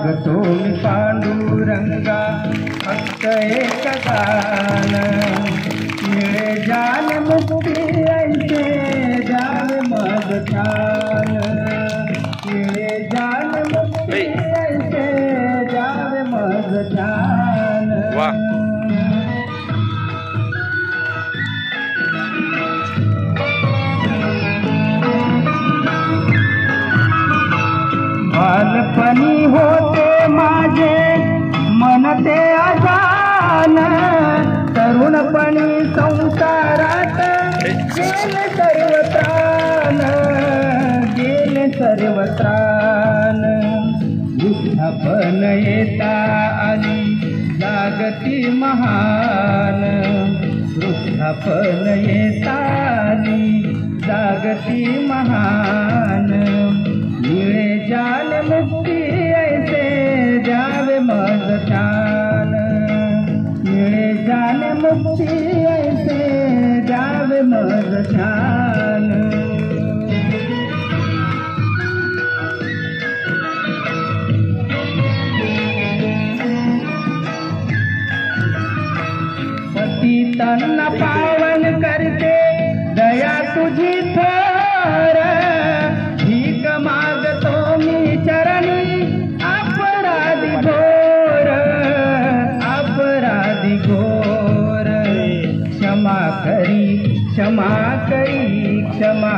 मागतो मी पांडुरंगा फक्त एक दान, मिळे जान मुक्ती ऐसे द्यावे मग ध्यान, मिळे जान मुक्ती ऐसे द्यावे मग ध्यान। बालपणी होते माझे मन ते अजान, तरुणपणी संसारात गेले सर्व प्राण, गेले सर्व प्राण। वृद्धापन येता आली जागती महान, वृद्धापन येता आली जागती महान, मिळे जान मुक्ती ऐसे द्यावे मग ध्यान, मिळे जान मुक्ती ऐसे द्यावे मग ध्यान। पतितांना पावन करते दया तुझी थोर, भीक मागतो मी चरणी अपराधी घोर, अपराधी घोर। क्षमा करी क्षमा करी क्षमा